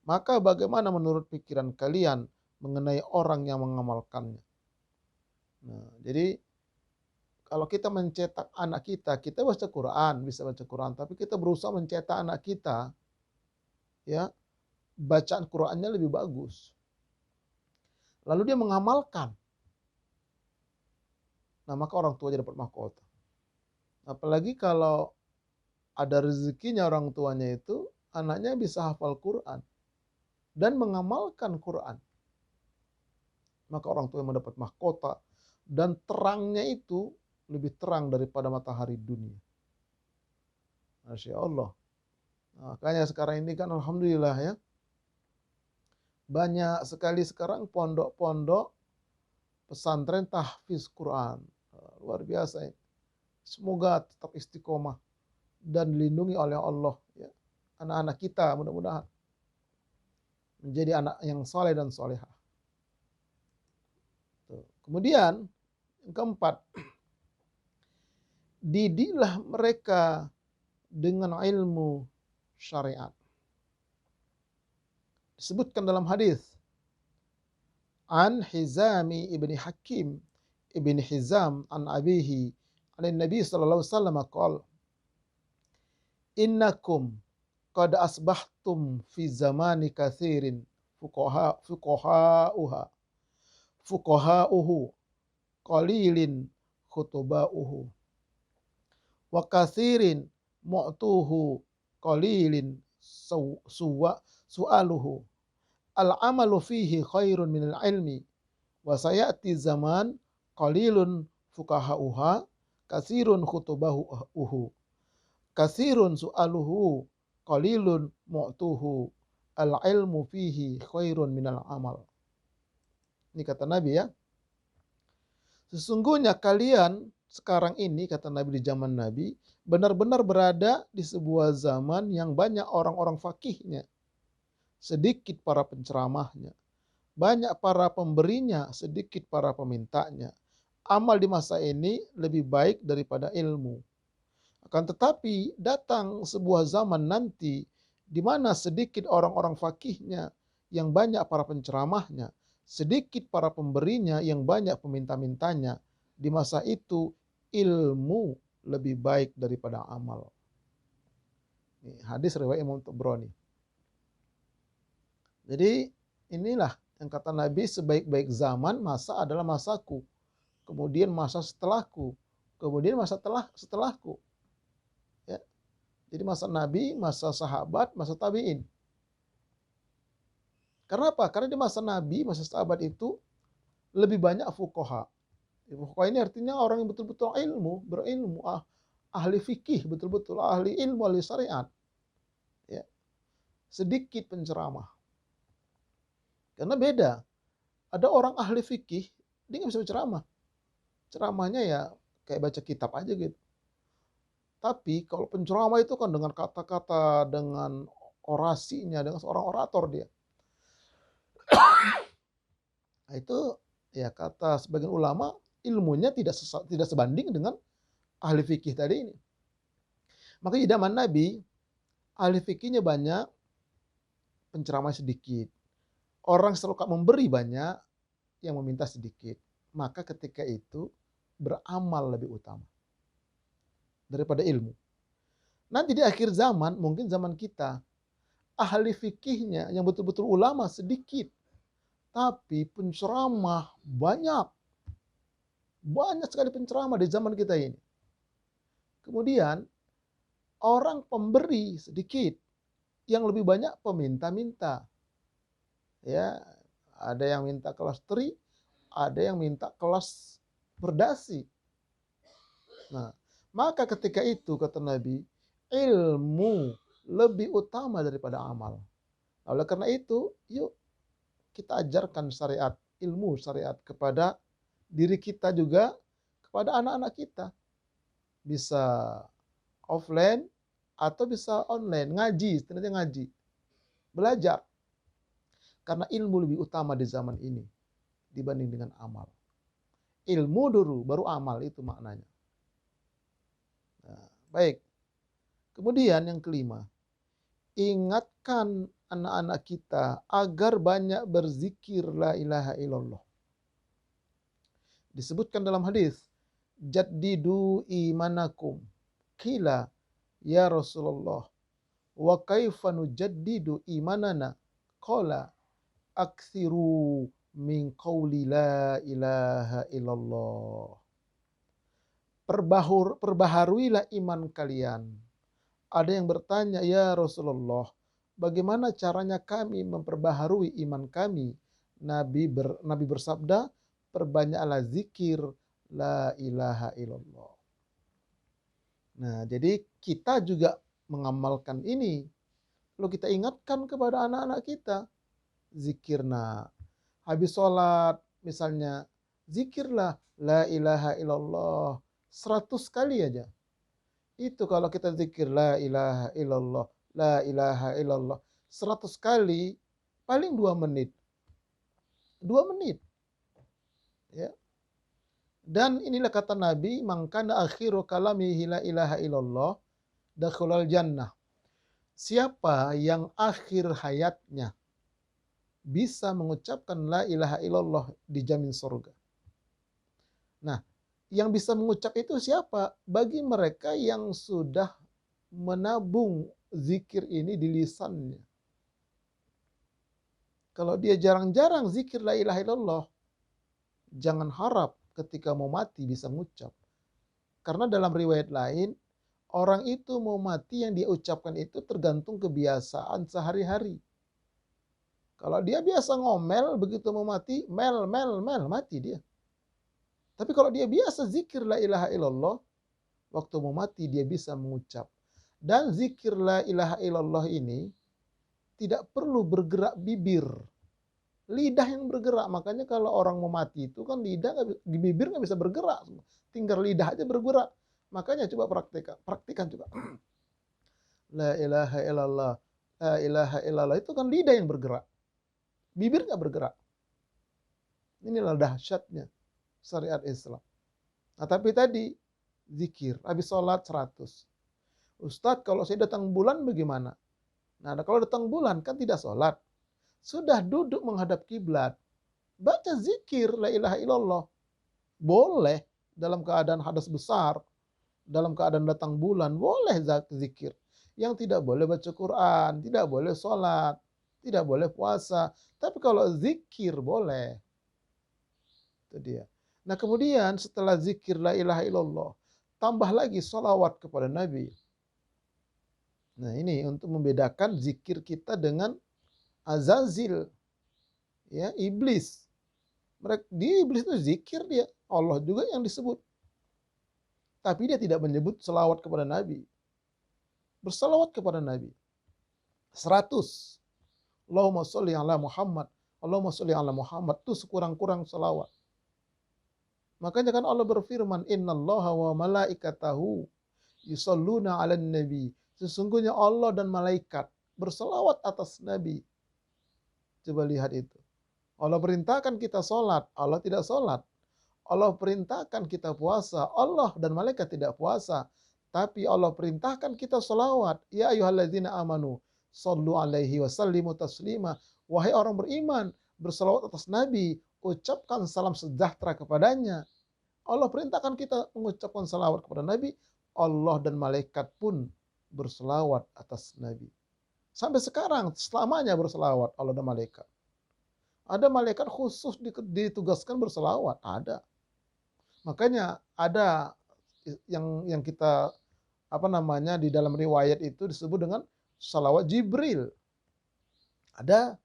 S1: Maka bagaimana menurut pikiran kalian mengenai orang yang mengamalkannya? Nah, jadi kalau kita mencetak anak kita baca Quran, bisa baca Quran, tapi kita berusaha mencetak anak kita, ya, bacaan Qurannya lebih bagus. Lalu dia mengamalkan. Nah, maka orang tuanya dapat mahkota. Apalagi kalau ada rezekinya orang tuanya itu, anaknya bisa hafal Quran dan mengamalkan Quran. Maka orang tua yang mendapat mahkota dan terangnya itu lebih terang daripada matahari dunia. Masya Allah. Nah, makanya sekarang ini kan alhamdulillah ya, banyak sekali sekarang pondok-pondok pesantren tahfiz Quran. Luar biasa ini. Semoga tetap istiqomah dan dilindungi oleh Allah ya. Anak-anak kita mudah-mudahan menjadi anak yang saleh dan salehah. Kemudian yang keempat, didiklah mereka dengan ilmu syariat. Disebutkan dalam hadis an Hizami ibni Hakim ibni Hizam an abihi an Nabi sallallahu alaihi wasallam qala innakum qad asbahtum fi zamani katsirin fuqaha'uhu qalilin khutba'uhu wa katsirin mu'tuhu qalilin su'aluhu al-amalu fihi khairun minal ilmi wa sayati zaman qalilun fuqaha'uha katsirun khutba'uhu katsirun su'aluhu qalilun mu'tuhu al-ilmu fihi khairun minal amal. Ini kata Nabi ya. Sesungguhnya kalian sekarang ini, kata Nabi, di zaman Nabi, benar-benar berada di sebuah zaman yang banyak orang-orang fakihnya, sedikit para penceramahnya, banyak para pemberinya, sedikit para pemintanya. Amal di masa ini lebih baik daripada ilmu. Akan tetapi datang sebuah zaman nanti di mana sedikit orang-orang fakihnya, yang banyak para penceramahnya, sedikit para pemberinya, yang banyak peminta-mintanya. Di masa itu ilmu lebih baik daripada amal. Ini hadis riwayat Imam Tabrani. Jadi inilah yang kata Nabi, sebaik-baik zaman masa adalah masaku, kemudian masa setelahku, kemudian masa setelahku. Ya. Jadi masa Nabi, masa sahabat, masa tabi'in. Karena apa? Karena di masa Nabi, masa sahabat itu lebih banyak fuqaha. Fuqaha ini artinya orang yang betul-betul berilmu, ahli fikih, betul-betul ahli ilmu, ahli syariat. Ya. Sedikit penceramah. Karena beda. Ada orang ahli fikih, dia nggak bisa berceramah. Ceramahnya ya kayak baca kitab aja gitu. Tapi kalau penceramah itu kan dengan kata-kata, dengan orasinya, dengan seorang orator dia. Nah, itu ya kata sebagian ulama, ilmunya tidak sebanding dengan ahli fikih tadi ini. Maka di zaman Nabi, ahli fikihnya banyak, penceramah sedikit. Orang selalu memberi banyak, yang meminta sedikit. Maka ketika itu beramal lebih utama daripada ilmu. Nanti di akhir zaman, mungkin zaman kita, ahli fikihnya yang betul-betul ulama sedikit, tapi penceramah banyak. Banyak sekali penceramah di zaman kita ini. Kemudian orang pemberi sedikit, yang lebih banyak peminta-minta. Ya, ada yang minta kelas teri, ada yang minta kelas berdasi. Nah, maka ketika itu kata Nabi, ilmu lebih utama daripada amal. Oleh karena itu, yuk kita ajarkan syariat, ilmu syariat kepada diri kita juga, kepada anak-anak kita. Bisa offline atau bisa online, ngaji, ternyata ngaji. Belajar. Karena ilmu lebih utama di zaman ini dibanding dengan amal. Ilmu dulu, baru amal, itu maknanya. Nah, baik. Kemudian yang kelima, ingatkan anak-anak kita agar banyak berzikir la ilaha illallah. Disebutkan dalam hadis, jaddidu imanakum. Qila ya Rasulullah, wa kaifa nujaddidu imanana? Qala aksiru min qawli la ilaha illallah. Perbaharuilah iman kalian. Ada yang bertanya, ya Rasulullah, bagaimana caranya kami memperbaharui iman kami? Nabi bersabda, perbanyaklah zikir la ilaha illallah. Nah, jadi kita juga mengamalkan ini. Lalu kita ingatkan kepada anak-anak kita, zikirna. Habis sholat misalnya, zikirlah la ilaha illallah 100 kali aja. Itu kalau kita zikir la ilaha illallah, la ilaha illallah 100 kali, paling 2 menit. 2 menit. Ya. Dan inilah kata Nabi, man kana akhiru kalamihi la ilaha illallah dakhulal jannah. Siapa yang akhir hayatnya bisa mengucapkan la ilaha illallah, dijamin surga. Nah, yang bisa mengucap itu siapa? Bagi mereka yang sudah menabung zikir ini di lisannya. Kalau dia jarang-jarang zikir la ilaha illallah, jangan harap ketika mau mati bisa mengucap. Karena dalam riwayat lain, orang itu mau mati yang dia ucapkan itu tergantung kebiasaan sehari-hari. Kalau dia biasa ngomel, begitu mau mati, mati dia. Tapi kalau dia biasa zikir la ilaha illallah, waktu mau mati dia bisa mengucap. Dan zikir la ilaha illallah ini tidak perlu bergerak bibir. Lidah yang bergerak. Makanya kalau orang mau mati itu kan lidah, di bibir nggak bisa bergerak. Tinggal lidah aja bergerak. Makanya coba praktikan juga. La ilaha illallah. La ilaha illallah. Itu kan lidah yang bergerak. Bibir nggak bergerak. Inilah dahsyatnya syariat Islam. Nah tapi tadi zikir. Habis sholat 100. Ustadz kalau saya datang bulan bagaimana? Nah kalau datang bulan kan tidak sholat. Sudah duduk menghadap kiblat. Baca zikir la ilaha illallah. Boleh dalam keadaan hadas besar. Dalam keadaan datang bulan. Boleh zikir. Yang tidak boleh baca Quran. Tidak boleh sholat. Tidak boleh puasa. Tapi kalau zikir boleh. Itu dia. Nah kemudian setelah zikir la ilaha illallah. Tambah lagi sholawat kepada Nabi. Nah ini untuk membedakan zikir kita dengan Azazil, ya iblis. Iblis itu zikir dia, Allah juga yang disebut. Tapi dia tidak menyebut selawat kepada Nabi. Berselawat kepada Nabi. 100. Allahumma sholli ala Muhammad. Allahumma sholli ala Muhammad. Itu sekurang-kurang selawat. Makanya kan Allah berfirman, innallaha wa malaikatahu yusholluna ala nabi. Sesungguhnya Allah dan malaikat berselawat atas Nabi. Coba lihat itu. Allah perintahkan kita sholat, Allah tidak sholat. Allah perintahkan kita puasa, Allah dan malaikat tidak puasa. Tapi Allah perintahkan kita sholawat. Ya ayyuhalladzina amanu, sallu alaihi wa sallimu taslima. Wahai orang beriman, bersalawat atas Nabi, ucapkan salam sejahtera kepadanya. Allah perintahkan kita mengucapkan salawat kepada Nabi, Allah dan malaikat pun berselawat atas Nabi. Sampai sekarang selamanya berselawat Allah dan malaikat. Ada malaikat khusus ditugaskan berselawat, ada. Makanya ada yang kita di dalam riwayat itu disebut dengan salawat Jibril. Ada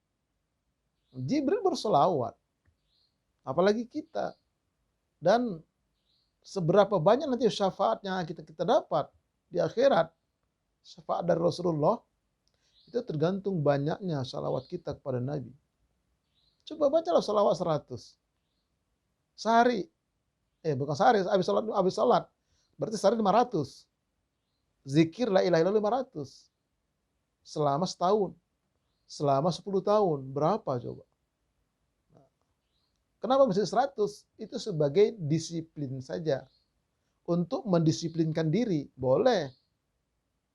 S1: Jibril berselawat. Apalagi kita. Dan seberapa banyak nanti syafaat yang kita dapat di akhirat. Syafaat dari Rasulullah itu tergantung banyaknya salawat kita kepada Nabi. Coba bacalah salawat 100. Sehari. Bukan sehari, habis salat. Berarti sehari 500. Zikir la ilaha illallah 500. Selama setahun. Selama 10 tahun. Berapa coba? Kenapa mesti 100? Itu sebagai disiplin saja. Untuk mendisiplinkan diri. Boleh.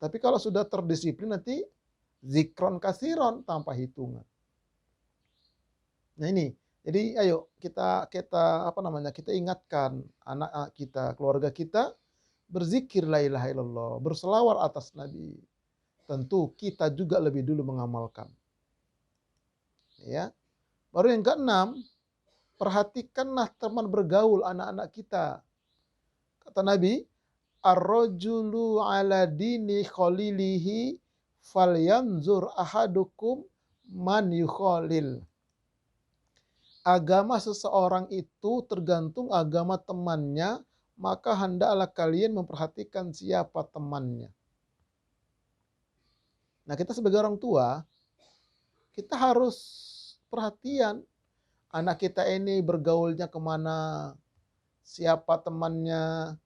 S1: Tapi kalau sudah terdisiplin nanti zikron kasiron tanpa hitungan. Nah ini, jadi ayo kita ingatkan anak kita, keluarga kita berzikir la ilaha illallah, berselawat atas Nabi. Tentu kita juga lebih dulu mengamalkan. Ya. Baru yang keenam, perhatikanlah teman bergaul anak-anak kita. Kata Nabi, ar-rajulu ala dini khalilihi falyanzur ahadukum man yukhalil. Agama seseorang itu tergantung agama temannya, maka hendaklah kalian memperhatikan siapa temannya. Nah kita sebagai orang tua, kita harus perhatian anak kita ini bergaulnya kemana, siapa temannya,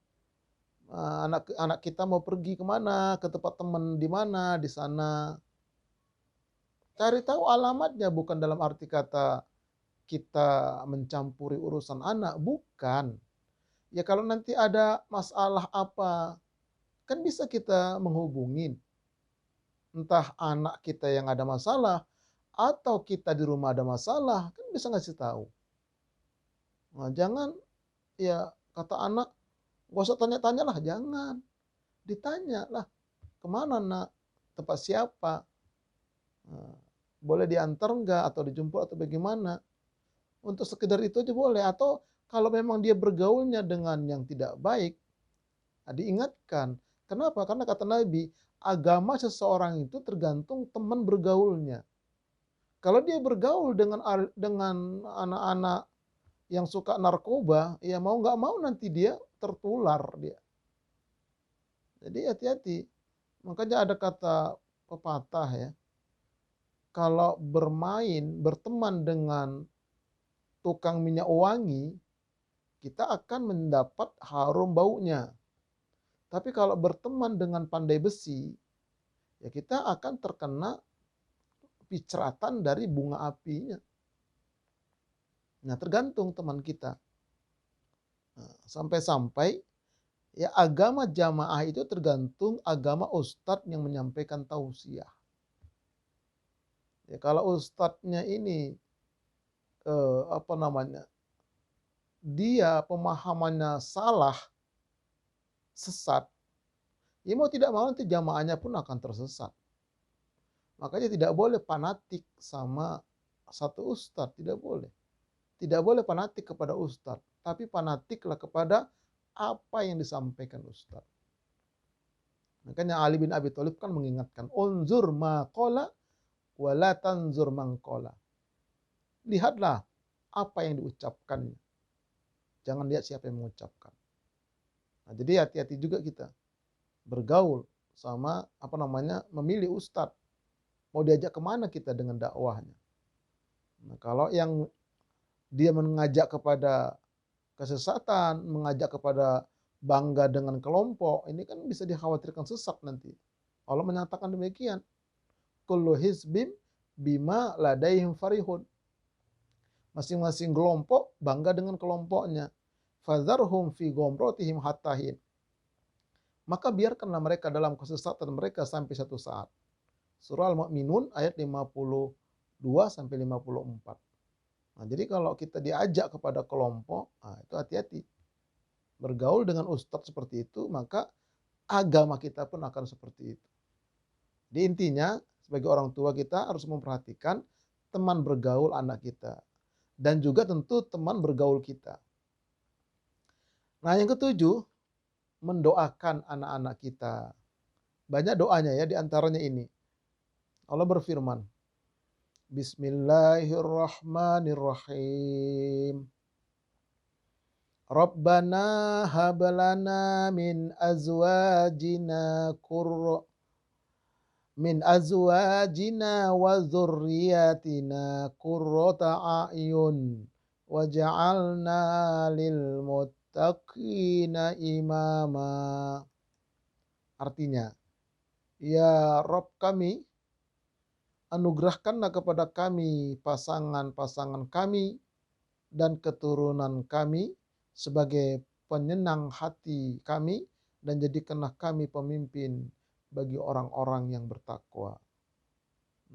S1: anak kita mau pergi kemana, ke tempat teman di mana, di sana. Cari tahu alamatnya, bukan dalam arti kata kita mencampuri urusan anak, bukan. Ya kalau nanti ada masalah apa, kan bisa kita menghubungin. Entah anak kita yang ada masalah, atau kita di rumah ada masalah, kan bisa ngasih tahu. Nah, jangan, ya kata anak, gak usah tanya-tanya lah, jangan. Ditanya lah, kemana nak, tempat siapa, nah, boleh diantar enggak, atau dijemput, atau bagaimana. Untuk sekedar itu aja boleh. Atau kalau memang dia bergaulnya dengan yang tidak baik, diingatkan. Kenapa? Karena kata Nabi, agama seseorang itu tergantung teman bergaulnya. Kalau dia bergaul dengan anak-anak yang suka narkoba, ya mau nggak mau nanti dia tertular dia. Jadi hati-hati. Makanya ada kata pepatah ya, kalau berteman dengan tukang minyak wangi, kita akan mendapat harum baunya. Tapi kalau berteman dengan pandai besi, ya kita akan terkena piceratan dari bunga apinya. Nah, tergantung teman kita. Nah, sampai-sampai ya agama jamaah itu tergantung agama ustadz yang menyampaikan tausiah. Ya, kalau ustadznya ini apa namanya, dia pemahamannya salah, sesat, ya mau tidak mau nanti jamaahnya pun akan tersesat. Makanya tidak boleh fanatik sama satu ustadz, tidak boleh. Tidak boleh fanatik kepada ustadz, tapi fanatiklah kepada apa yang disampaikan ustadz. Makanya Ali bin Abi Thalib kan mengingatkan, unzur ma qala wa la tanzur man qala. Lihatlah apa yang diucapkannya. Jangan lihat siapa yang mengucapkan. Nah, jadi hati-hati juga kita bergaul sama apa namanya, memilih ustadz. Mau diajak kemana kita dengan dakwahnya? Nah, kalau yang dia mengajak kepada kesesatan, mengajak kepada bangga dengan kelompok, ini kan bisa dikhawatirkan sesat nanti. Allah menyatakan demikian. Kullu hizbim bima ladaihim farihun. Masing-masing kelompok bangga dengan kelompoknya. Fadharhum fi gomrotihim hattahin. Maka biarkanlah mereka dalam kesesatan mereka sampai satu saat. Surah Al-Mu'minun ayat 52 sampai 54. Nah, jadi kalau kita diajak kepada kelompok, nah itu hati-hati. Bergaul dengan ustadz seperti itu, maka agama kita pun akan seperti itu. Di intinya, sebagai orang tua kita harus memperhatikan teman bergaul anak kita. Dan juga tentu teman bergaul kita. Nah, yang ketujuh, mendoakan anak-anak kita. Banyak doanya ya, diantaranya ini. Allah berfirman, Bismillahirrahmanirrahim. Rabbana hablana min azwajina wa dzurriyyatina qurrata a'yun waj'alna lil muttaqina imama. Artinya, ya Rabb kami, anugerahkanlah kepada kami pasangan-pasangan kami dan keturunan kami sebagai penyenang hati kami, dan jadikanlah kami pemimpin bagi orang-orang yang bertakwa.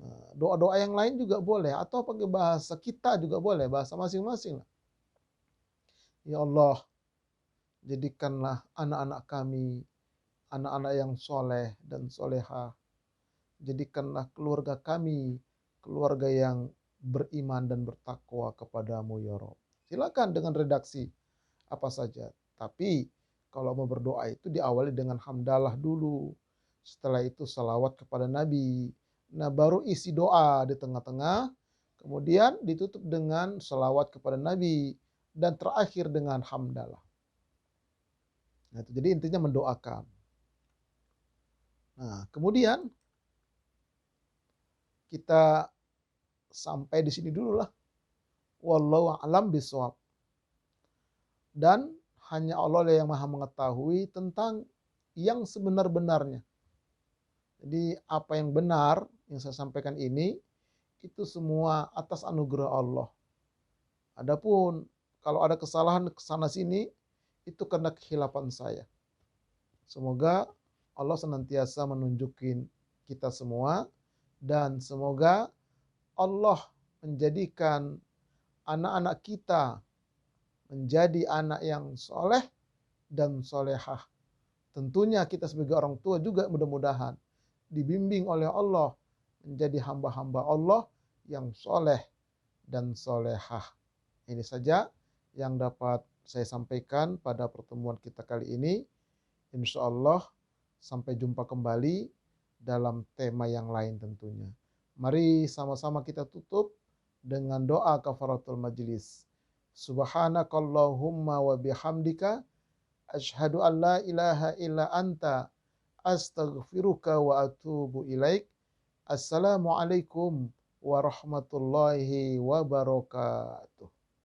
S1: Nah, doa-doa yang lain juga boleh, atau pakai bahasa kita juga boleh, bahasa masing-masing. Ya Allah, jadikanlah anak-anak kami anak-anak yang soleh dan solehah. Jadikanlah keluarga kami keluarga yang beriman dan bertakwa kepadamu ya Rabb. Silakan dengan redaksi apa saja. Tapi kalau mau berdoa itu diawali dengan hamdalah dulu. Setelah itu salawat kepada Nabi. Nah, baru isi doa di tengah-tengah. Kemudian ditutup dengan salawat kepada Nabi. Dan terakhir dengan hamdalah. Nah, itu jadi intinya mendoakan. Nah, kemudian kita sampai di sini dulu lah. Wallahu a'lam bishawab. Dan hanya Allah yang maha mengetahui tentang yang sebenar-benarnya. Jadi apa yang benar yang saya sampaikan ini, itu semua atas anugerah Allah. Adapun kalau ada kesalahan kesana sini, itu karena kehilapan saya. Semoga Allah senantiasa menunjukin kita semua, dan semoga Allah menjadikan anak-anak kita menjadi anak yang soleh dan solehah. Tentunya kita sebagai orang tua juga mudah-mudahan dibimbing oleh Allah menjadi hamba-hamba Allah yang soleh dan solehah. Ini saja yang dapat saya sampaikan pada pertemuan kita kali ini. Insya Allah sampai jumpa kembali dalam tema yang lain tentunya. Mari sama-sama kita tutup dengan doa kafaratul majlis. Subhanakallahumma wa bihamdika asyhadu an la ilaha illa anta astaghfiruka wa atubu ilaik. Assalamualaikum warahmatullahi wabarakatuh.